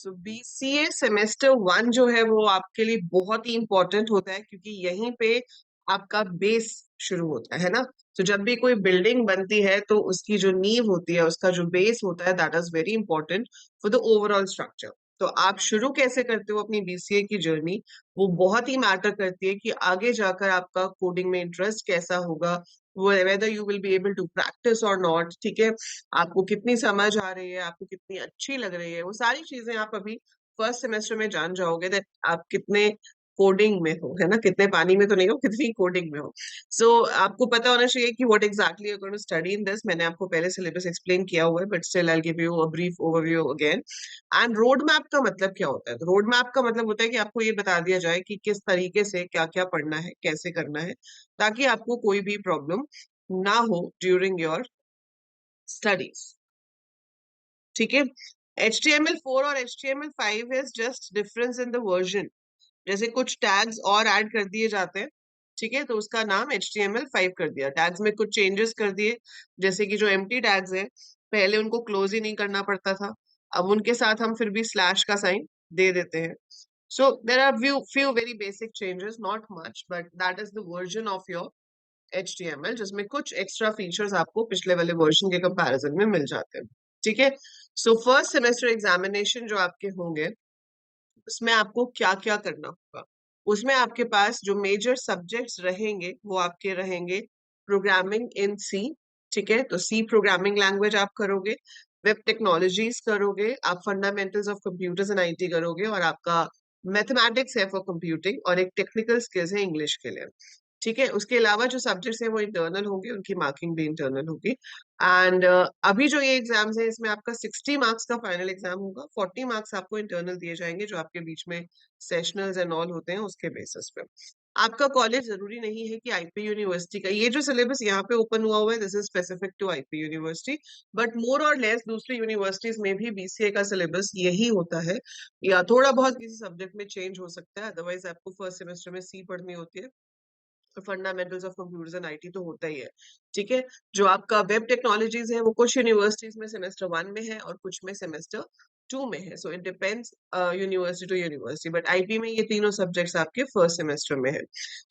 सो BCA semester 1 जो है वो आपके लिए बहुत ही इंपॉर्टेंट होता है, क्योंकि यहीं पे आपका बेस शुरू होता है ना। तो जब भी कोई बिल्डिंग बनती है तो उसकी जो नींव होती है, उसका जो बेस होता है, that is very important for the overall structure. तो आप शुरू कैसे करते हो अपनी बीसीए की जर्नी, वो बहुत ही मैटर करती है कि आगे जाकर आपका कोडिंग में इंटरेस्ट कैसा होगा, whether you will be able to practice or not। ठीक है, आपको कितनी समझ आ रही है, आपको कितनी अच्छी लग रही है, वो सारी चीजें आप अभी फर्स्ट सेमेस्टर में जान जाओगे, दैट आप कितने कोडिंग में हो, है ना, कितने पानी में तो नहीं हो, कितनी कोडिंग में हो। सो आपको पता होना चाहिए कि what exactly you are going to study in this. मैंने आपको पहले सिलेबस एक्सप्लेन किया हुआ है, but still I give you a brief overview again. And road map का मतलब क्या होता है? तो रोड मैप का मतलब होता है कि आपको ये बता दिया जाए कि किस तरीके से क्या क्या पढ़ना है, कैसे करना है, ताकि आपको कोई भी प्रॉब्लम ना हो ड्यूरिंग योर स्टडीज। ठीक है, HTML4 और HTML5 is just difference in the version. जैसे कुछ टैग्स और ऐड कर दिए जाते हैं, ठीक है, तो उसका नाम HTML5 कर दिया। टैग्स में कुछ चेंजेस कर दिए, जैसे कि जो एम्प्टी टैग्स हैं, पहले उनको क्लोज ही नहीं करना पड़ता था, अब उनके साथ हम फिर भी स्लैश का साइन दे देते हैं। So there are few very basic changes, not much, but that is the version of your HTML, जिसमें कुछ एक्स्ट्रा फीचर्स आपको पिछले वाले वर्जन के कंपैरिजन में मिल जाते हैं। ठीक है, सो फर्स्ट सेमेस्टर एग्जामिनेशन जो आपके होंगे, उसमें आपको क्या क्या करना होगा। उसमें आपके पास जो मेजर सब्जेक्ट्स रहेंगे वो आपके रहेंगे प्रोग्रामिंग इन सी। ठीक है, तो सी प्रोग्रामिंग लैंग्वेज आप करोगे, वेब टेक्नोलॉजीज करोगे, आप fundamentals of computers and IT करोगे, और आपका मैथमेटिक्स है फॉर कंप्यूटिंग, और एक टेक्निकल स्किल्स है इंग्लिश के लिए। ठीक है, उसके अलावा जो सब्जेक्ट्स हैं वो इंटरनल होंगे, उनकी मार्किंग भी इंटरनल होगी। एंड अभी जो ये एग्जाम्स हैं, इसमें आपका 60 मार्क्स का फाइनल एग्जाम होगा, 40 मार्क्स आपको इंटरनल दिए जाएंगे, जो आपके बीच में सेशनल्स एंड ऑल होते हैं उसके बेसिस पे। आपका कॉलेज जरूरी नहीं है कि आईपी यूनिवर्सिटी का, ये जो सिलेबस यहाँ पे ओपन हुआ है, this is specific to IP university, but more और लेस दूसरी यूनिवर्सिटीज में भी बीसीए का सिलेबस यही होता है, या थोड़ा बहुत किसी सब्जेक्ट में चेंज हो सकता है। अदरवाइज आपको फर्स्ट सेमेस्टर में सी पढ़नी होती है, fundamentals of computers and IT तो होता ही है। ठीक है, जो आपका वेब टेक्नोलॉजीज है वो कुछ यूनिवर्सिटीज में सेमेस्टर 1 में है और कुछ में सेमेस्टर 2 में है। So it depends university to university, but IP में ये तीनों सब्जेक्ट्स आपके फर्स्ट सेमेस्टर में है।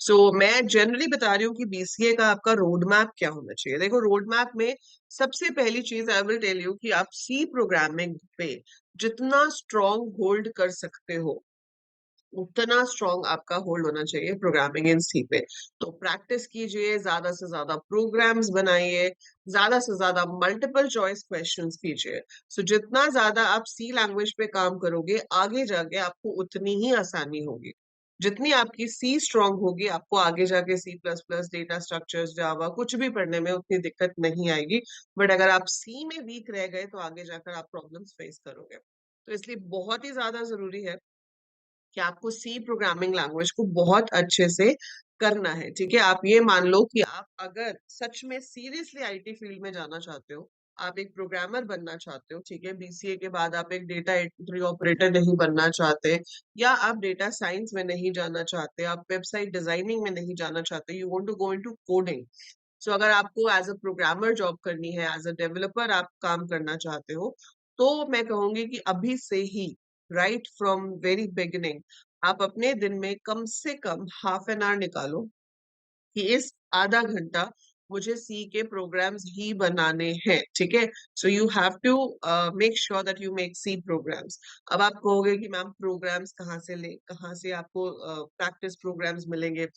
सो मैं जनरली बता रही हूँ कि बीसीए का आपका रोड मैप क्या होना चाहिए। देखो, रोड मैप में सबसे पहली चीज आई विल टेल यू कि आप सी प्रोग्रामिंग पे जितना स्ट्रॉन्ग होल्ड कर सकते हो, उतना स्ट्रॉन्ग आपका होल्ड होना चाहिए प्रोग्रामिंग इन सी पे। तो प्रैक्टिस कीजिए, ज्यादा से ज्यादा प्रोग्राम्स बनाइए, ज्यादा से ज्यादा मल्टीपल चॉइस क्वेश्चंस कीजिए। सो जितना ज्यादा आप सी लैंग्वेज पे काम करोगे, आगे जाके आपको उतनी ही आसानी होगी। जितनी आपकी सी स्ट्रांग होगी, आपको आगे जाके C plus plus, data structures, Java कुछ भी पढ़ने में उतनी दिक्कत नहीं आएगी। बट अगर आप सी में वीक रह गए तो आगे जाकर आप प्रॉब्लम्स फेस करोगे। तो इसलिए बहुत ही ज्यादा जरूरी है कि आपको सी प्रोग्रामिंग लैंग्वेज को बहुत अच्छे से करना है। ठीक है, आप ये मान लो कि आप अगर सच में सीरियसली आईटी फील्ड में जाना चाहते हो, आप एक प्रोग्रामर बनना चाहते हो, ठीक है, बीसीए के बाद आप एक डेटा एंट्री ऑपरेटर नहीं बनना चाहते, या आप डेटा साइंस में नहीं जाना चाहते, आप वेबसाइट डिजाइनिंग में नहीं जाना चाहते, you want to go into coding. So अगर आपको एज अ प्रोग्रामर जॉब करनी है, एज अ डेवलपर आप काम करना चाहते हो, तो मैं कहूंगी कि अभी से ही, राइट फ्रॉम वेरी बिगिनिंग, आप अपने दिन में कम से कम हाफ एन आवर निकालो कि इस आधा घंटा मुझे सी के प्रोग्राम्स ही बनाने हैं। ठीक है, so you have to make sure that you make C programs. अब आप कहोगे कि मैम प्रोग्राम्स कहाँ से ले, कहाँ से आपको प्रैक्टिस प्रोग्राम्स मिलेंगे?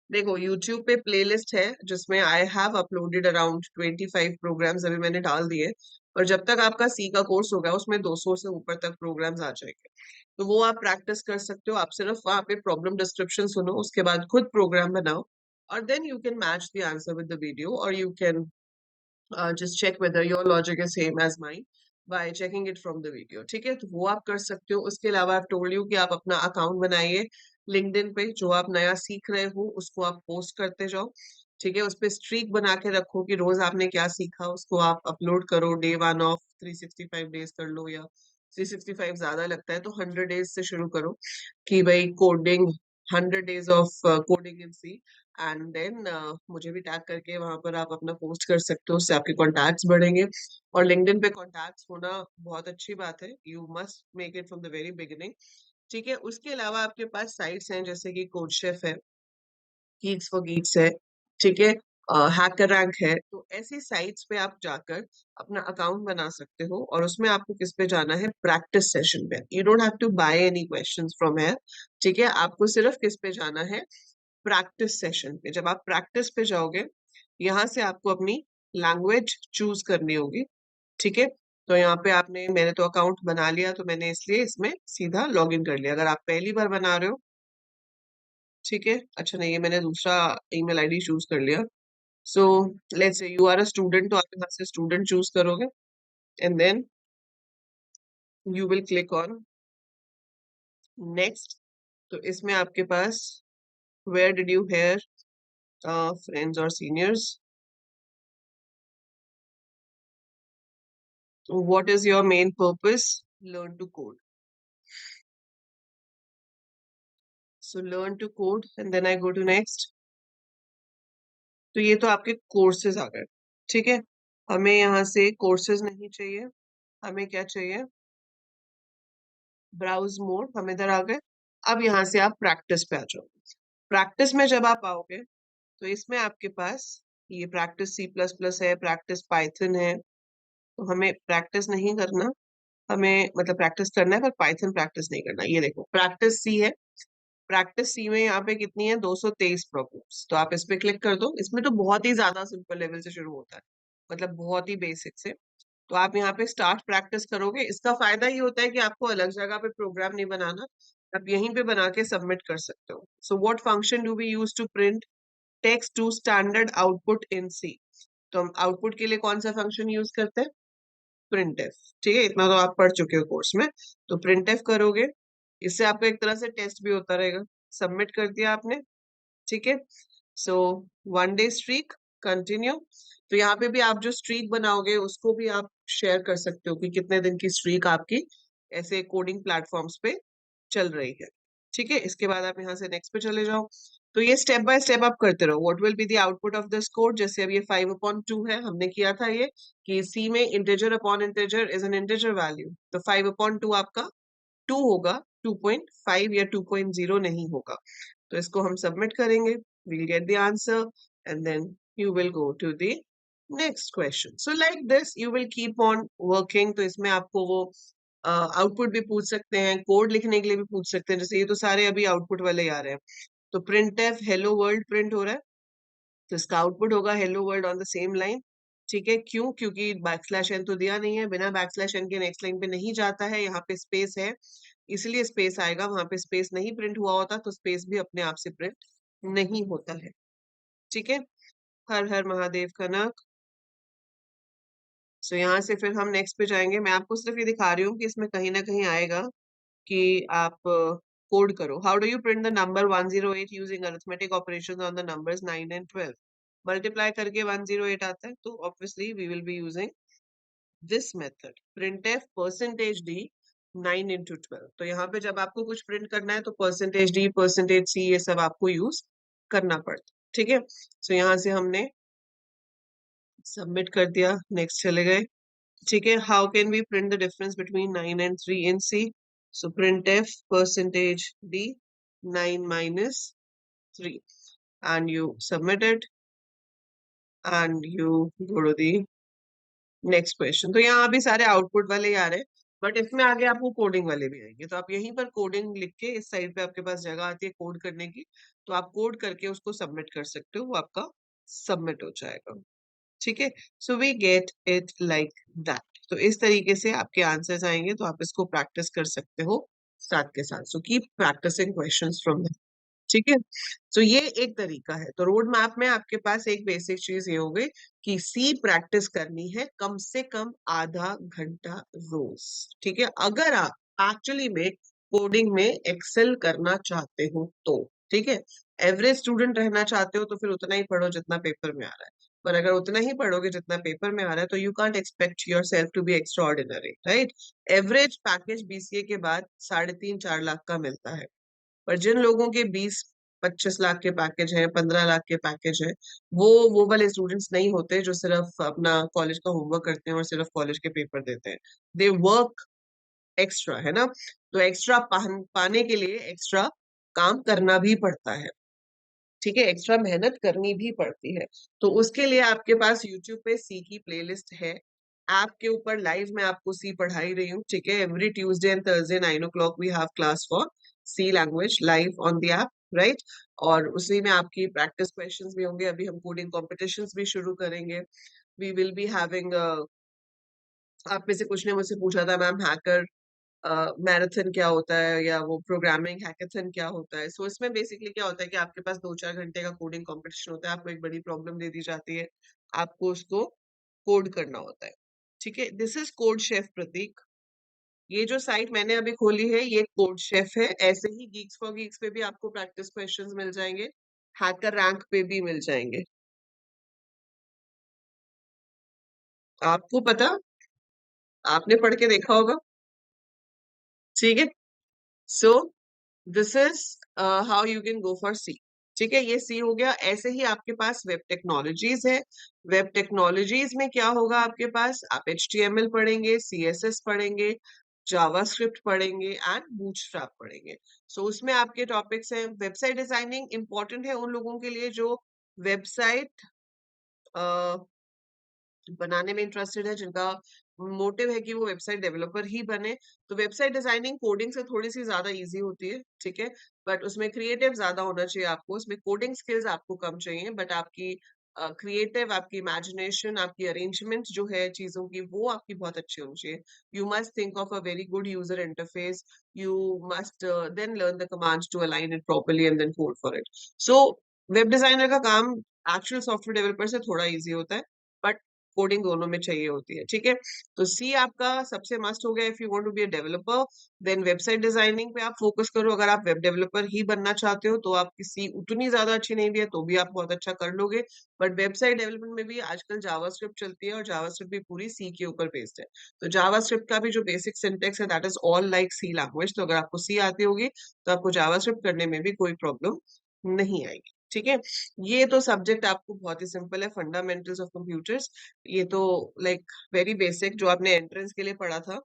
देखो, यूट्यूब पे प्लेलिस्ट है जिसमें I have uploaded around 25 programs, अभी मैंने डाल दिए। और जब तक आपका सी का कोर्स होगा, उसमें 200 से ऊपर तक प्रोग्राम्स आ जाएंगे, तो वो आप प्रैक्टिस कर सकते हो। आप सिर्फ वहां पे प्रॉब्लम डिस्क्रिप्शन सुनो, उसके बाद खुद प्रोग्राम बनाओ, और then you can match the answer with the video, or you can just check whether your logic is same as mine by checking it from the video। ठीक है, तो वो आप कर सकते हो। उसके अलावा I've told you कि आप अपना अकाउंट बनाइए लिंक्डइन पे, जो आप नया सीख रहे हो उसको आप पोस्ट करते जाओ। ठीक है, उस पर स्ट्रीक बना के रखो कि रोज आपने क्या सीखा, उसको आप अपलोड करो। डे 1 ऑफ 365 डेज कर लो, या 365 ज्यादा लगता है तो 100 डेज से शुरू करो कि भाई coding 100 days of coding in C, and then मुझे भी टैग करके वहां पर आप अपना पोस्ट कर सकते हो, उससे आपके कॉन्टैक्ट्स बढ़ेंगे। और लिंक्डइन पे कॉन्टैक्ट्स होना बहुत अच्छी बात है, you must make it from the very beginning. ठीक है, उसके अलावा आपके पास साइट्स हैं जैसे कि कोडशेफ है, गीक्स फॉर गीक्स है, ठीक है, हैकर रैंक है। तो ऐसी साइट्स पे आप जाकर अपना अकाउंट बना सकते हो, और उसमें आपको किस पे जाना है, प्रैक्टिस सेशन पे। You don't have to buy any questions from here, ठीक है, आपको सिर्फ किस पे जाना है, प्रैक्टिस सेशन पे। जब आप प्रैक्टिस पे जाओगे, यहाँ से आपको अपनी लैंग्वेज चूज करनी होगी, ठीक है। तो यहाँ पे मैंने तो अकाउंट बना लिया, तो मैंने इसलिए इसमें सीधा लॉग इन कर लिया। अगर आप पहली बार बना रहे हो, ठीक है, अच्छा नहीं, ये मैंने दूसरा ईमेल आईडी चूज कर लिया। So let's say you are a student, तो आप यहाँ से स्टूडेंट चूज करोगे, and then you will click on next. तो इसमें आपके पास where did you hear friends और seniors, what is your main purpose, learn to code. So learn to code and then I go to next. तो ये तो आपके courses आ गए, ठीक है। हमें यहाँ से कोर्सेज नहीं चाहिए, हमें क्या चाहिए, ब्राउज मोड, हम इधर आ गए। अब यहाँ से आप प्रैक्टिस पे आ जाओ। प्रैक्टिस में जब आप आओगे, तो इसमें आपके पास ये प्रैक्टिस सी प्लस प्लस है, प्रैक्टिस पाइथन है। तो हमें प्रैक्टिस नहीं करना, हमें मतलब प्रैक्टिस करना है पर पाइथन प्रैक्टिस नहीं करना। ये देखो प्रैक्टिस सी है, प्रैक्टिस सी में यहाँ पे कितनी है, 223 प्रॉब्लम्स। तो आप इस पे क्लिक कर दो। इसमें तो बहुत ही ज्यादा सिंपल लेवल से शुरू होता है, मतलब बहुत ही बेसिक से। तो आप यहाँ पे स्टार्ट प्रैक्टिस करोगे। इसका फायदा ये होता है कि आपको अलग जगह पे प्रोग्राम नहीं बनाना, आप यहीं पे बना के सबमिट कर सकते हो। So what function do we use to print text to standard output in C. तो हम आउटपुट के लिए कौन सा फंक्शन यूज करते हैं, प्रिंटफ, ठीक है, इतना तो आप पढ़ चुके हो कोर्स में। तो प्रिंटफ करोगे, इससे आपका एक तरह से टेस्ट भी होता रहेगा। सबमिट कर दिया आपने, ठीक है। सो 1 डे स्ट्रीक, कंटिन्यू। तो यहाँ पे भी आप जो स्ट्रीक बनाओगे उसको भी आप शेयर कर सकते हो कि कितने दिन की स्ट्रीक आपकी ऐसे कोडिंग प्लेटफॉर्म्स पे चल रही है, ठीक है। इसके बाद आप यहाँ से नेक्स्ट पे चले जाओ। तो ये स्टेप बाय स्टेप आप करते रहो। What will be the output of this code, जैसे अब ये 5/2 है, हमने किया था ये कि सी में integer upon integer is an integer value. तो 5/2 आपका 2 होगा, 2.5 या 2.0 नहीं होगा। तो इसको हम सबमिट करेंगे, we'll get the answer, and then you will go to the next question. So like this you will keep on working. तो इसमें आपको वो आउटपुट भी पूछ सकते हैं, कोड लिखने के लिए भी पूछ सकते हैं। जैसे ये तो सारे अभी आउटपुट वाले ही आ रहे हैं। तो print F hello world print हो रहा है, तो इसका आउटपुट होगा hello world on the same line, ठीक है। क्यों, क्योंकि बैकस्लैश एन तो दिया नहीं है, बिना बैकस्लैश एन के नेक्स्ट लाइन पे नहीं जाता है, यहाँ पे स्पेस है इसलिए स्पेस आएगा। वहां पे स्पेस नहीं प्रिंट हुआ होता तो स्पेस भी अपने आप से प्रिंट नहीं होता है, ठीक है। हर हर महादेव कनक। सो यहाँ से फिर हम नेक्स्ट पे जाएंगे। मैं आपको सिर्फ ये दिखा रही हूँ कि इसमें कहीं ना कहीं आएगा कि आप कोड करो। How do you print the number 108 using arithmetic operations on the numbers 9 and 12। Multiply करके 108 आता है, तो obviously we will be using this method printf percentage D 9 into 12। तो यहाँ पे जब आपको कुछ प्रिंट करना है तो परसेंटेज डी परसेंटेज सी ये सब आपको यूज करना पड़ता है, ठीक है। सो यहाँ से हमने सबमिट कर दिया, नेक्स्ट चले गए, ठीक है। How can we print the difference between 9 and 3 in C. So printf percentage D 9 minus 3 and you submit it and you go to the next question. तो यहाँ अभी सारे आउटपुट वाले ही आ रहे हैं, बट इसमें आगे आपको कोडिंग वाले भी आएंगे। तो आप यहीं पर कोडिंग लिख के इस साइड पे आपके पास जगह आती है कोड करने की, तो आप कोड करके उसको सबमिट कर सकते हो, वो आपका सबमिट हो जाएगा, ठीक है। So we get it like that. तो इस तरीके से आपके आंसर्स आएंगे, तो आप इसको प्रैक्टिस कर सकते हो साथ के साथ। So keep practising questions from, ठीक है। तो ये एक तरीका है। तो रोड मैप में आपके पास एक बेसिक चीज ये हो गई कि सी प्रैक्टिस करनी है कम से कम आधा घंटा रोज, ठीक है। अगर आप एक्चुअली में कोडिंग में एक्सेल करना चाहते हो तो, ठीक है। एवरेज स्टूडेंट रहना चाहते हो तो फिर उतना ही पढ़ो जितना पेपर में आ रहा है। पर अगर उतना ही पढ़ोगे जितना पेपर में आ रहा है, तो you can't expect yourself to be extraordinary, right. Average package BCA के बाद 3.5-4 लाख का मिलता है, पर जिन लोगों के 20-25 लाख के पैकेज है, 15 लाख के पैकेज है, वो वाले स्टूडेंट्स नहीं होते जो सिर्फ अपना कॉलेज का होमवर्क करते हैं और सिर्फ कॉलेज के पेपर देते हैं। दे वर्क एक्स्ट्रा, है ना। तो एक्स्ट्रा पाने के लिए एक्स्ट्रा काम करना भी पड़ता है, ठीक है, एक्स्ट्रा मेहनत करनी भी पड़ती है। तो उसके लिए आपके पास यूट्यूब पे सी की प्लेलिस्ट है। ऐप के ऊपर लाइव मैं आपको सी पढ़ा ही रही हूँ, ठीक है। Every Tuesday and Thursday 9 o'clock we have class for C language live on the app, right. और उसी में आपकी प्रैक्टिस क्वेश्चंस भी होंगे। अभी हम कोडिंग कॉम्पिटिशन्स भी शुरू करेंगे। वी विल बी हैविंग, आप में से कुछ ने मुझसे पूछा था मैम हैकर मैराथन क्या होता है या वो प्रोग्रामिंग हैकाथन क्या होता है। सो इसमें बेसिकली क्या होता है कि आपके पास 2-4 घंटे का कोडिंग कंपटीशन होता है। आपको एक बड़ी प्रॉब्लम दे दी जाती है, आपको उसको कोड करना होता है, ठीक है। दिस इज कोड शेफ प्रतीक। ये जो साइट मैंने अभी खोली है ये कोड शेफ है। ऐसे ही गीक्स फॉर गीक्स पे भी आपको प्रैक्टिस क्वेश्चंस मिल जाएंगे, हैकर रैंक पे भी मिल जाएंगे। आपको पता, आपने पढ़ के देखा होगा, ठीक है। So this is how you can go for C, ठीक है। ये सी हो गया। ऐसे ही आपके पास वेब टेक्नोलॉजीज है। वेब टेक्नोलॉजीज में क्या होगा आपके पास, आप HTML पढ़ेंगे, CSS पढ़ेंगे, जावास्क्रिप्ट पढ़ेंगे एंड बूटस्ट्रैप पढ़ेंगे। सो उसमें आपके टॉपिक्स हैं। वेबसाइट डिजाइनिंग इंपॉर्टेंट है उन लोगों के लिए जो वेबसाइट बनाने में इंटरेस्टेड है, जिनका मोटिव है कि वो वेबसाइट डेवलपर ही बने। तो वेबसाइट डिजाइनिंग कोडिंग से थोड़ी सी ज्यादा इजी होती है, ठीक है। बट उसमें क्रिएटिव ज्यादा होना चाहिए आपको, उसमें कोडिंग स्किल्स आपको कम चाहिए। बट आपकी क्रिएटिव, आपकी इमेजिनेशन, आपकी अरेंजमेंट जो है चीजों की, वो आपकी बहुत अच्छी होनी चाहिए। You must think of a very good user interface. You must then learn the commands to align it properly and then code for it. So web designer का काम एक्चुअल सॉफ्टवेयर डेवलपर से थोड़ा इजी होता है, but coding दोनों में चाहिए होती है, ठीक है। तो सी आपका सबसे मस्ट हो गया if you want to be a developer. Then website designing पे आप फोकस करो। अगर आप वेब डेवलपर ही बनना चाहते हो तो आपकी सी उतनी ज्यादा अच्छी नहीं भी है तो भी आप बहुत अच्छा कर लोगे। बट वेबसाइट डेवलपमेंट में भी आजकल जावास्क्रिप्ट चलती है और जावास्क्रिप्ट भी पूरी सी के ऊपर बेस्ड है। तो जावास्क्रिप्ट का भी जो बेसिक सिंटेक्स है that is all like C language. तो अगर आपको सी आती होगी तो आपको जावास्क्रिप्ट करने में भी कोई प्रॉब्लम नहीं आएगी, ठीक है। ये तो सब्जेक्ट आपको बहुत ही सिंपल है, फंडामेंटल्स ऑफ कंप्यूटर्स। ये तो लाइक वेरी बेसिक जो आपने एंट्रेंस के लिए पढ़ा था,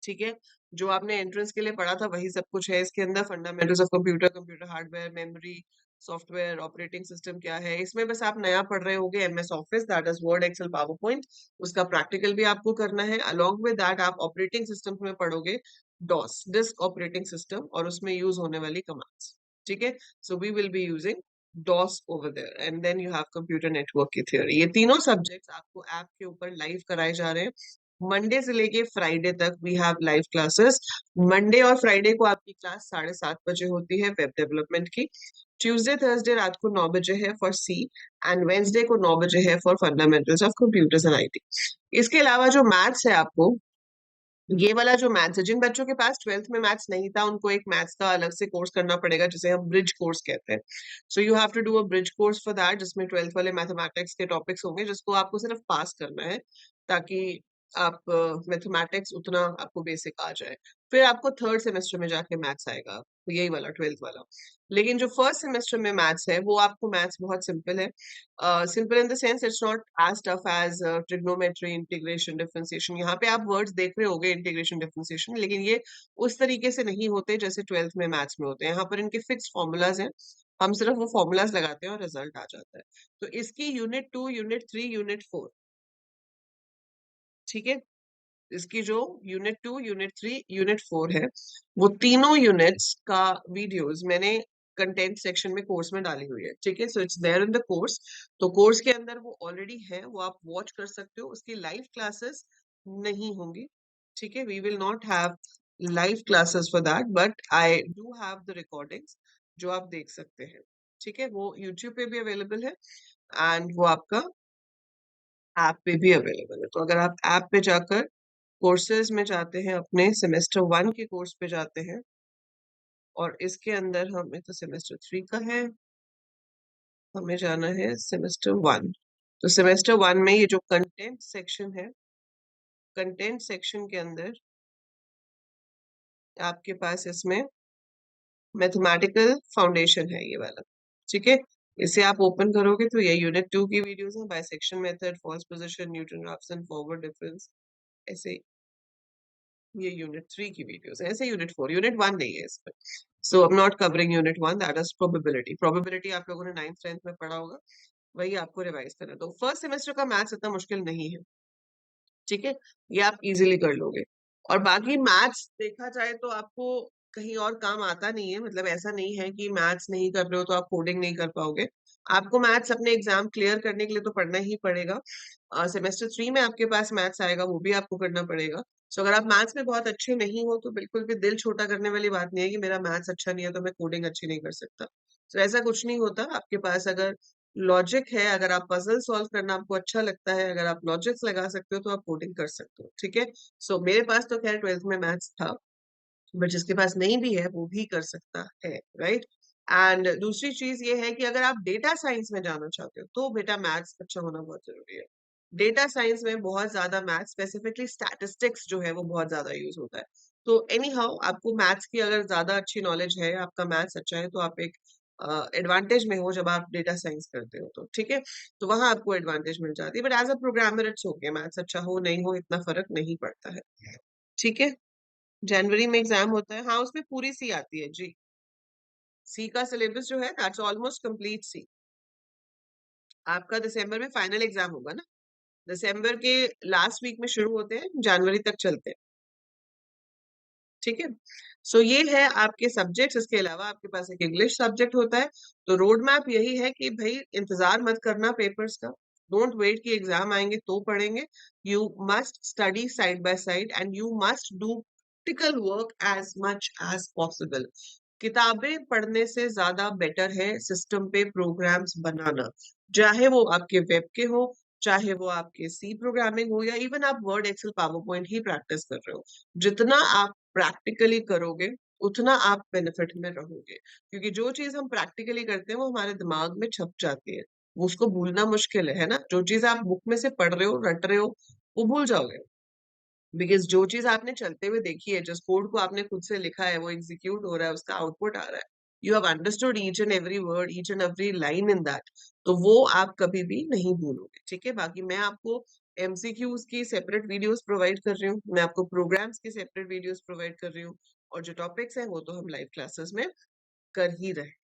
ठीक है। जो आपने एंट्रेंस के लिए पढ़ा था वही सब कुछ है इसके अंदर। Fundamentals of computer, computer hardware, memory, software, operating system क्या है। इसमें बस आप नया पढ़ रहे होगे MS office, that is Word, Excel, PowerPoint. उसका प्रैक्टिकल भी आपको करना है। अलोंग विद दैट आप ऑपरेटिंग सिस्टम में पढ़ोगे डॉस, डिस्क ऑपरेटिंग सिस्टम, और उसमें यूज होने वाली कमांड्स, ठीक है। So we will be using DOS over there and then you have computer network की theory। ये तीनों सब्जेक्ट्स आपको ऐप के ऊपर लाइव कराए जा रहे हैं। मंडे से लेके फ्राइडे तक we have live classes. Monday और फ्राइडे को आपकी क्लास 7:30 बजे होती है वेब डेवलपमेंट की। ट्यूसडे थर्सडे रात को 9 बजे है फॉर सी, एंड वेंसडे को 9 बजे है for fundamentals of computers and IT। इसके अलावा जो मैथ्स है आपको, ये वाला जो मैथ्स है, जिन बच्चों के पास 12th में मैथ्स नहीं था उनको एक मैथ्स का अलग से कोर्स करना पड़ेगा जिसे हम ब्रिज कोर्स कहते हैं। So you have to do a bridge course for that, जिसमें 12th वाले मैथमेटिक्स के टॉपिक्स होंगे जिसको आपको सिर्फ पास करना है, ताकि आप मैथमेटिक्स उतना आपको बेसिक आ जाए। फिर आपको थर्ड सेमेस्टर में जाके मैथ्स आएगा, तो यही वाला 12th वाला। लेकिन जो फर्स्ट सेमेस्टर में मैथ्स है वो आपको मैथ्स बहुत सिंपल है। Simple in the sense it's not as tough as trigonometry, integration, differentiation. यहाँ पे आप वर्ड्स देख रहे होगे इंटीग्रेशन, डिफरेंशिएशन, लेकिन ये उस तरीके से नहीं होते जैसे 12th में मैथ्स में होते हैं। यहाँ पर इनके फिक्स फॉर्मूलाज हैं, हम सिर्फ वो फॉर्मूलाज लगाते हैं और रिजल्ट आ जाता है। तो इसकी यूनिट 2, यूनिट 3, यूनिट 4, ठीक है। इसकी जो यूनिट 2, यूनिट 3, यूनिट 4 है, वो तीनों यूनिट्स का वीडियोस मैंने कंटेंट सेक्शन में कोर्स में डाली हुई है, ठीक है। So it's there in the course. तो कोर्स के अंदर वो ऑलरेडी है, वो आप वॉच कर सकते हो। उसकी लाइव क्लासेस नहीं होंगी, ठीक है। We will not have live classes for that, but I do have the recordings जो आप देख सकते हैं, ठीक है। वो यूट्यूब पे भी अवेलेबल है एंड वो आपका ऐप पे भी अवेलेबल है। तो अगर आप ऐप पे जाकर कोर्सेज में जाते हैं, अपने सेमेस्टर 1 के कोर्स पे जाते हैं, और इसके अंदर हमें तो सेमेस्टर 3 का है, हमें जाना है सेमेस्टर 1। तो सेमेस्टर 1 में ये जो कंटेंट सेक्शन है, कंटेंट सेक्शन के अंदर आपके पास इसमें मैथमेटिकल फाउंडेशन है ये वाला, ठीक है। इसे आप ओपन करोगे तो ये यूनिट 2 की वीडियोस है, bisection method, false position, Newton Raphson, forward difference, ऐसे। ये यूनिट 3 की वीडियोस है, ऐसे यूनिट 4, यूनिट 1 नहीं है इसमें। So I am not covering unit 1, that is probability. Probability आप लोगों ने 9th 10th में पढ़ा होगा, वही आपको रिवाइज करना है। तो फर्स्ट सेमेस्टर का मैथ्स इतना मुश्किल नहीं है, ठीक है, ये आप इजीली कर लोगे। और बाकी मैथ्स देखा जाए तो आपको कहीं और काम आता नहीं है, मतलब ऐसा नहीं है कि मैथ्स नहीं कर रहे हो तो आप कोडिंग नहीं कर पाओगे। आपको मैथ्स अपने एग्जाम क्लियर करने के लिए तो पढ़ना ही पड़ेगा। सेमेस्टर 3 में आपके पास मैथ्स आएगा, वो भी आपको करना पड़ेगा। सो अगर आप मैथ्स में बहुत अच्छे नहीं हो तो बिल्कुल भी दिल छोटा करने वाली बात नहीं है कि मेरा मैथ्स अच्छा नहीं है तो मैं कोडिंग अच्छी नहीं कर सकता। तो ऐसा कुछ नहीं होता। आपके पास अगर लॉजिक है, अगर आप पजल सॉल्व करना आपको अच्छा लगता है, अगर आप लॉजिक्स लगा सकते हो तो आप कोडिंग कर सकते हो, ठीक है। सो मेरे पास तो खैर 12th में मैथ्स था, बट जिसके पास नहीं भी है वो भी कर सकता है, राइट। एंड दूसरी चीज ये है कि अगर आप डेटा साइंस में जाना चाहते हो तो बेटा मैथ्स अच्छा होना बहुत जरूरी है। डेटा साइंस में बहुत ज्यादा मैथ्स, स्पेसिफिकली स्टैटिस्टिक्स जो है वो बहुत ज्यादा यूज होता है। तो एनी हाउ आपको मैथ्स की अगर ज्यादा अच्छी नॉलेज है, आपका मैथ्स अच्छा है, तो आप एक एडवांटेज में हो जब आप डेटा साइंस करते हो, तो ठीक है। तो वहां आपको एडवांटेज मिल जाती है, but as a programmer it's okay, maths अच्छा हो नहीं हो इतना फर्क नहीं पड़ता है, ठीक है। जनवरी में एग्जाम होता है, हाँ उसमें पूरी सी आती है जी। सी का सिलेबस जो है दैट्स ऑलमोस्ट कंप्लीट सी। आपका दिसंबर में फाइनल एग्जाम होगा ना, दिसंबर के लास्ट वीक में शुरू होते हैं, जनवरी तक चलते हैं, ठीक है। सो ये है आपके सब्जेक्ट्स। इसके अलावा आपके पास एक इंग्लिश सब्जेक्ट होता है। तो रोड मैप यही है कि भाई इंतजार मत करना पेपर्स का, डोंट वेट कि एग्जाम आएंगे तो पढ़ेंगे। You must study side by side and you must do practical work as much as possible. किताबें पढ़ने से ज्यादा बेटर है सिस्टम पे प्रोग्राम्स बनाना, चाहे वो आपके वेब के हो, चाहे वो आपके सी प्रोग्रामिंग हो, या इवन आप वर्ड एक्सेल पावर पॉइंट ही प्रैक्टिस कर रहे हो। जितना आप प्रैक्टिकली करोगे उतना आप बेनिफिट में रहोगे, क्योंकि जो चीज हम प्रैक्टिकली करते हैं वो हमारे दिमाग में छप जाती है, वो उसको भूलना मुश्किल है ना। जो चीज आप बुक में से पढ़ रहे हो, रट रहे हो, वो भूल जाओगे। बिकॉज जो चीज आपने चलते हुए देखी है, जिस कोड को आपने खुद से लिखा है, वो एग्जीक्यूट हो रहा है, उसका आउटपुट आ रहा है, you have understood each and every word, each and every line in that, तो वो आप कभी भी नहीं भूलोगे, ठीक है। बाकी मैं आपको एमसीक्यूज की सेपरेट वीडियोस प्रोवाइड कर रही हूँ, मैं आपको प्रोग्राम्स की सेपरेट वीडियोस प्रोवाइड कर रही हूँ, और जो टॉपिक्स हैं वो तो हम लाइव क्लासेस में कर ही रहे,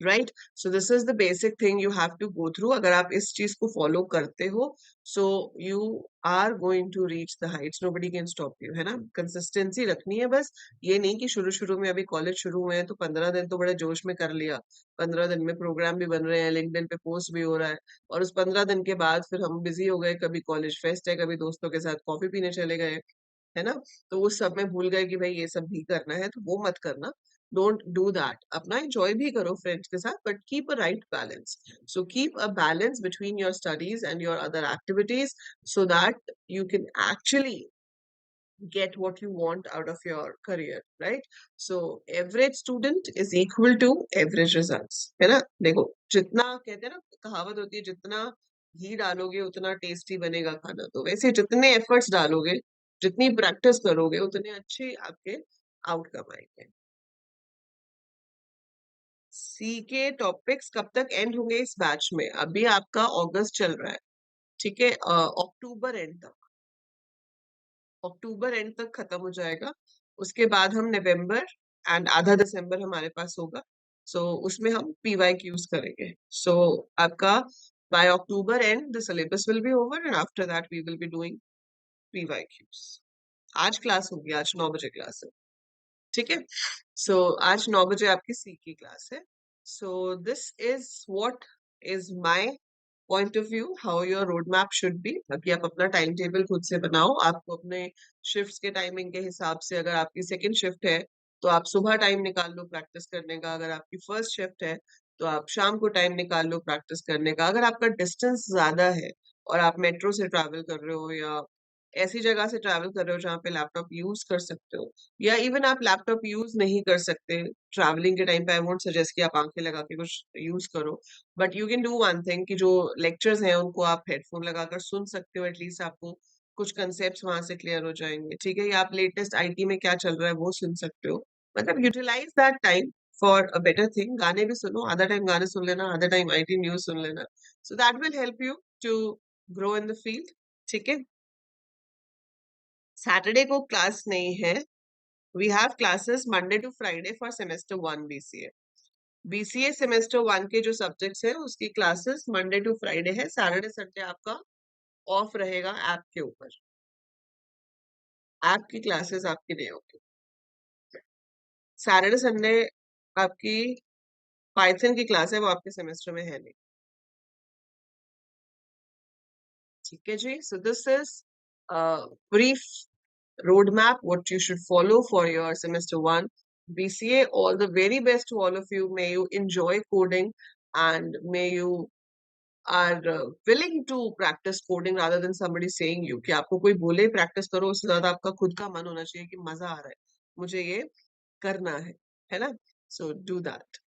right. So this is the basic thing you have to go through. अगर आप इस चीज को फॉलो करते हो, so you are going to reach the heights, nobody can stop you, है ना। कंसिस्टेंसी रखनी है बस। ये नहीं कि शुरू शुरू में, अभी कॉलेज शुरू हुए हैं तो 15 दिन तो बड़े जोश में कर लिया, 15 दिन में प्रोग्राम भी बन रहे हैं, लिंक्डइन पे पोस्ट भी हो रहा है, और उस 15 दिन के बाद फिर हम बिजी हो गए, कभी कॉलेज फेस्ट है, कभी दोस्तों के साथ कॉफी पीने चले गए, है ना। तो उस सब में भूल गए कि भाई ये सब भी करना है, तो वो मत करना। Don't do that. अपना एंजॉय भी करो फ्रेंड्स के साथ, but keep a right balance. So keep a balance between your studies and your other activities, so that you can actually get what you want out of your career, right? So average student is equal to average results, है ना। देखो, जितना कहते हैं ना, कहावत होती है, जितना घी डालोगे उतना टेस्टी बनेगा खाना, तो वैसे जितने एफर्ट्स डालोगे, जितनी प्रैक्टिस करोगे, उतने अच्छे आपके आउटकम आएंगे। सी के टॉपिक्स कब तक एंड होंगे इस बैच में? अभी आपका अगस्त चल रहा है, ठीक है, अक्टूबर एंड तक, अक्टूबर एंड तक खत्म हो जाएगा। उसके बाद हम नवंबर एंड आधा दिसंबर हमारे पास होगा। सो उसमें हम पीवाई क्यूज करेंगे। सो आपका by October end the syllabus will be over and after that we will be doing PYQs. आज क्लास होगी, आज 9 बजे क्लास है, ठीक है। सो आज 9 बजे आपकी सी की क्लास है। So this is what is my point of view, how your road map should be. बाकी आप अपना टाइम टेबल खुद से बनाओ, आपको अपने शिफ्ट्स के टाइमिंग के हिसाब से, अगर आपकी सेकंड शिफ्ट है तो आप सुबह टाइम निकाल लो प्रैक्टिस करने का, अगर आपकी फर्स्ट शिफ्ट है तो आप शाम को टाइम निकाल लो प्रैक्टिस करने का। अगर आपका डिस्टेंस ज्यादा है और आप मेट्रो से ट्रैवल कर रहे हो, या ऐसी जगह से ट्रैवल कर रहे हो जहाँ पे लैपटॉप यूज कर सकते हो, या इवन आप लैपटॉप यूज नहीं कर सकते ट्रैवलिंग के टाइम पे, आई वोंट सजेस्ट कि आप आंखें लगा के कुछ यूज करो, but you can do one thing कि जो लेक्चर्स हैं उनको आप हेडफोन लगाकर सुन सकते हो, एटलीस्ट आपको कुछ कंसेप्ट वहां से क्लियर हो जाएंगे, ठीक है। या आप लेटेस्ट आईटी में क्या चल रहा है वो सुन सकते हो, मतलब utilise that time for a better thing. गाने भी सुनो, आधा टाइम गाने सुन लेना, आधा टाइम आईटी न्यूज सुन लेना, so that will help you to grow in the field. ठीक है। सैटरडे को क्लास नहीं है। We have classes Monday to Friday for semester 1 BCA. BCA semester 1 के जो सब्जेक्ट्स हैं उसकी क्लासेस मंडे टू फ्राइडे है। सैटरडे संडे आपका ऑफ रहेगा ऐप के ऊपर। ऐप की क्लासेस आपकी नहीं होगी। सैटरडे संडे आपकी पाइथन की क्लास है, वो आपके सेमेस्टर में है नहीं। ठीक है जी। So this is brief roadmap what you should follow for your semester 1 BCA. All the very best to all of you. May you enjoy coding and may you are willing to practice coding rather than somebody saying you कि आपको कोई बोले practice करो, उससे ज्यादा आपका खुद का मन होना चाहिए कि मजा आ रहा है, मुझे ये करना है ना? So do that.